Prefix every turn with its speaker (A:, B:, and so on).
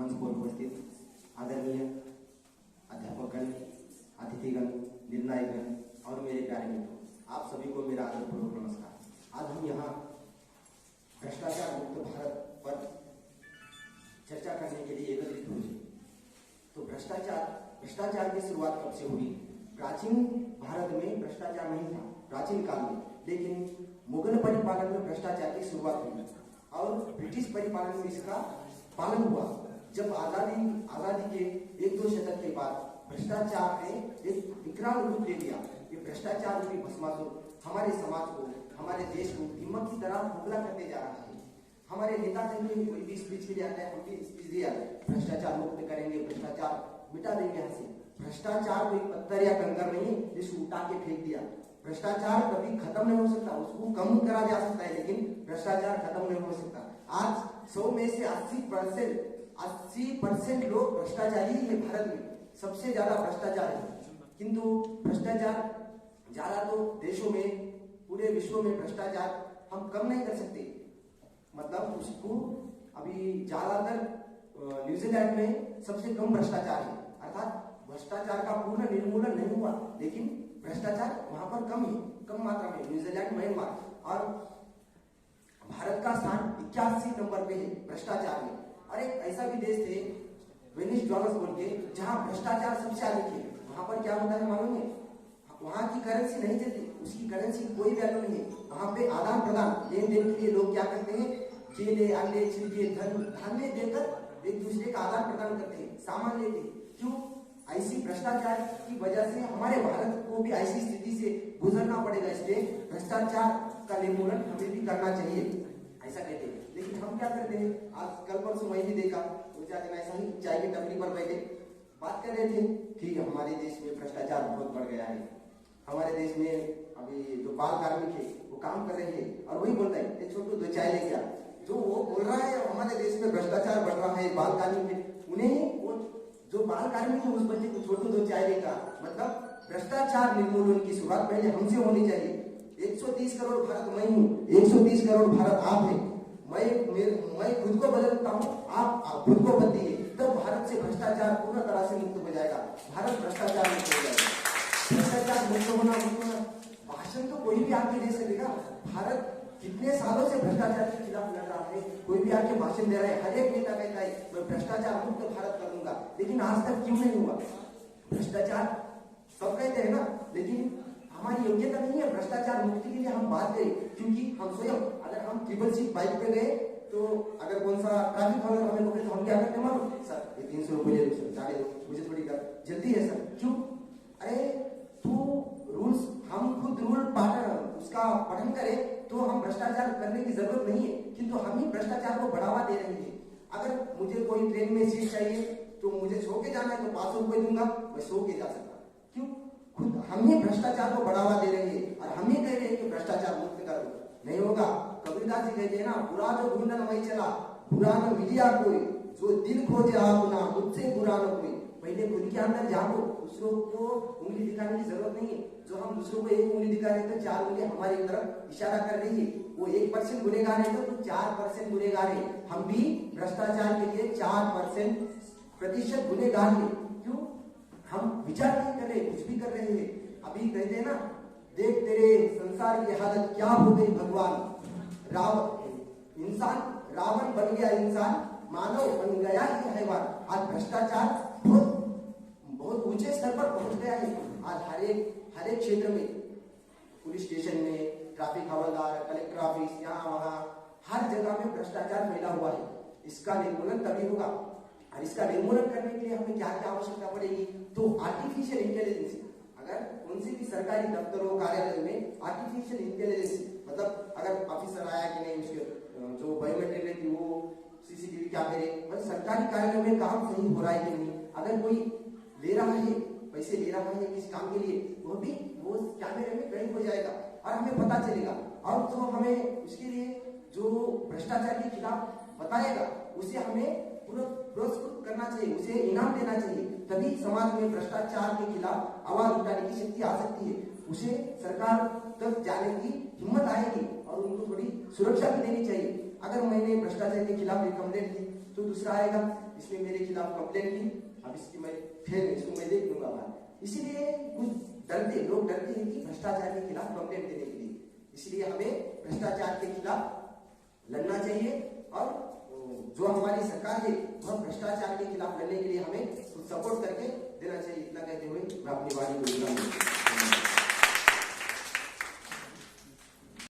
A: मंच पर उपस्थित आदरणीय अध्यापकगण, अतिथिगण, निर्णायकगण और मेरे प्यारे मित्रों, आप सभी को मेरा आदरपूर्वक नमस्कार। आज हम यहाँ भ्रष्टाचार मुक्त भारत पर चर्चा करने के लिए एकत्रित हुए। तो भ्रष्टाचार की शुरुआत कब से हुई? प्राचीन भारत में भ्रष्टाचार नहीं था, प्राचीन काल में, लेकिन मुगल परिपालन में भ्रष्टाचार की शुरुआत हुई और ब्रिटिश परिपालन में इसका पालन हुआ। जब आजादी के 1-2 शतक के बाद भ्रष्टाचार ने एक विकराल रूप ले लिया। ये भ्रष्टाचार रूपी भस्मासुर हमारे समाज को, हमारे देश को दीमक की तरह खोखला करते जा रहा है। हमारे नेता कहेंगे, कोई भी स्पीच के लिए आता है, हम भी स्पीच दिया, भ्रष्टाचार मुक्त करेंगे, भ्रष्टाचार मिटा देंगे यहाँ से। भ्रष्टाचार कोई पत्थर या कंकर नहीं जिसको उठा के फेंक दिया। भ्रष्टाचार कभी खत्म नहीं हो सकता, उसको कम करा जा सकता है, लेकिन भ्रष्टाचार खत्म नहीं हो सकता। आज 100 में से 80% लोग भ्रष्टाचारी है। भारत में सबसे ज्यादा भ्रष्टाचार है, किंतु भ्रष्टाचार ज्यादा तो देशों में, पूरे विश्व में भ्रष्टाचार हम कम नहीं कर सकते। मतलब उसको अभी ज्यादातर न्यूजीलैंड में सबसे कम भ्रष्टाचार है, अर्थात भ्रष्टाचार का पूर्ण निर्मूलन नहीं हुआ, लेकिन भ्रष्टाचार वहां पर कम मात्रा में। न्यूजीलैंड, म्यांमार और भारत का स्थान 81 नंबर पे है भ्रष्टाचार में। और एक ऐसा भी देश थे वेनेजुएला बोल के, जहां भ्रष्टाचार सबसे अधिक है। वहां पर क्या होता है मालूम है? वहां की करेंसी नहीं चलती, उसकी करेंसी कोई वैल्यू नहीं है। वहां पे आदान प्रदान, लेन देन के लिए लोग क्या करते हैं? केले, अंडे, छिलके, धान्य देकर एक दूसरे का आदान प्रदान करते हैं, सामान लेते हैं। क्यों? ऐसी भ्रष्टाचार की वजह से हमारे भारत को भी ऐसी स्थिति से गुजरना पड़ेगा। इसलिए भ्रष्टाचार का निर्मूलन हमें भी करना चाहिए, ऐसा कहते हैं। लेकिन हम क्या करते हैं? आज कल परसों मैं भी देखा, ऐसा ही चाय की टपरी पर बैठे बात कर रहे थे कि हमारे देश में भ्रष्टाचार बहुत बढ़ गया है। हमारे देश में अभी जो बाल कार्मिक है वो काम कर रहे हैं, और वही बोलता है छोटू 2 चाय लेके आ। जो वो बोल रहा है हमारे देश में भ्रष्टाचार बढ़ रहा है, बाल कार्मिक है, उन्हें वो जो बाल कार्मिक है उस बच्चे को छोटू 2 चाय लेगा। मतलब भ्रष्टाचार निर्मूलन की शुरुआत पहले हमसे होनी चाहिए। 130 करोड़ भारत मैं हूँ, 130 करोड़ भारत आप है। मैं खुद को बदलता हूँ, आप खुद को बदलिए, तब भारत से भ्रष्टाचार पूर्ण तरह से मुक्त हो जाएगा। भारत भ्रष्टाचार मुक्त हो जाएगा। भ्रष्टाचार मुक्त होना भाषण तो कोई भी आके दे सकेगा। भारत कितने सालों से भ्रष्टाचार के खिलाफ लड़ रहा है, कोई भी आके भाषण दे रहा है। हर एक नेता कहता है मैं भ्रष्टाचार मुक्त भारत करूंगा, लेकिन आज तक क्यों नहीं हुआ? भ्रष्टाचार सब कहते हैं ना, लेकिन हमारी योग्यता नहीं है भ्रष्टाचार मुक्ति के लिए हम बात करें। क्योंकि हम स्वयं, अगर हम 666 बाइक पे गए तो अगर कौन सा ट्रैफिक वाला हमें पकड़े तो हम क्या करते हैं? सर ये 300 रुपये ले लो सर, जाने दो, मुझे थोड़ी जल्दी है सर। क्यों? अरे तू रूल्स, हम खुद रूल उसका पठन करें तो हम भ्रष्टाचार करने की जरूरत नहीं है, किंतु हम ही भ्रष्टाचार को बढ़ावा दे रहे हैं। अगर मुझे कोई ट्रेन में सीट चाहिए तो मुझे सो के जाना है तो 500 रुपये दूंगा, मैं सो के जा सकता। क्यों? खुद हम ही भ्रष्टाचार को बढ़ावा दे रहे हैं और हम ही कह रहे हैं कि भ्रष्टाचार मुक्त करो। नहीं होगा। कबीरदास जी कहते हैं ना, बुरा जो ढूंढन वही चला, बुरा न मिलिया कोई, जो दिल खोजे आपना, मुझसे बुरा न कोई। पहले खुद के अंदर जागो, दूसरों को उंगली दिखाने की जरूरत नहीं है। जो हम दूसरों को 1 उंगली दिखा रहे हैं तो 4 उंगली हमारी तरफ इशारा कर रही है। वो 1% गुनेगार है तो 4% गुनेगार है। हम भी भ्रष्टाचार के लिए 4% गुनेगार है। क्यों? हम विचार नहीं कर रहे, कुछ भी कर रहे हैं। अभी कहते हैं ना, देख तेरे संसार की हालत क्या हो गई भगवान। रावण बन गया इंसान, मानव बन गया ही हैवान। आज भ्रष्टाचार बहुत ऊंचे स्तर पर पहुंच गया है। आज हर एक क्षेत्र में, पुलिस स्टेशन में, ट्रैफिक हवलदार, कलेक्टर ऑफिस, यहाँ वहाँ हर जगह में भ्रष्टाचार फैला हुआ है। इसका निर्मूलन तभी होगा, और इसका निर्मूलन करने के लिए हमें क्या क्या आवश्यकता पड़ेगी? तो आर्टिफिशियल इंटेलिजेंस। अगर कौन सी भी सरकारी दफ्तरों, कार्यालय में आर्टिफिशियल इंटेलिजेंस, मतलब अगर ऑफिसर आया कि नहीं, उसके जो बायोमेट्रिक रहती वो CCTV कैमरे, मतलब सरकारी कार्यालय में काम सही हो रहा है कि नहीं। अगर कोई ले रहा है, पैसे ले रहा है किस काम के लिए, वो भी वो कैमरे में कैद हो जाएगा और हमें पता चलेगा। और तो हमें उसके लिए जो भ्रष्टाचार के खिलाफ बताएगा, उसे हमें पुरस्कृत करना चाहिए, उसे इनाम देना चाहिए। तभी समाज में भ्रष्टाचार के खिलाफ आवाज उठाने की शक्ति आ सकती है। उसे सरकार तक जाने की हिम्मत आएगी और उनको थोड़ी सुरक्षा भी देनी चाहिए। अगर मैंने भ्रष्टाचारी ने अपने खिलाफ एक कंप्लेंट की, तो दूसरा आएगा इसने मेरे खिलाफ कंप्लेंट की, अब इसकी मैं फिर इसको मैं देख लूंगा बाहर। इसीलिए कुछ लोग डरते हैं कि भ्रष्टाचार के खिलाफ कंप्लेंट देने के लिए। इसलिए हमें भ्रष्टाचार के खिलाफ लड़ना चाहिए और जो हमारी सरकार है वह भ्रष्टाचार के खिलाफ लड़ने के लिए हमें सपोर्ट करके देना चाहिए। इतना कहते हुए मैं अपनी वाणी को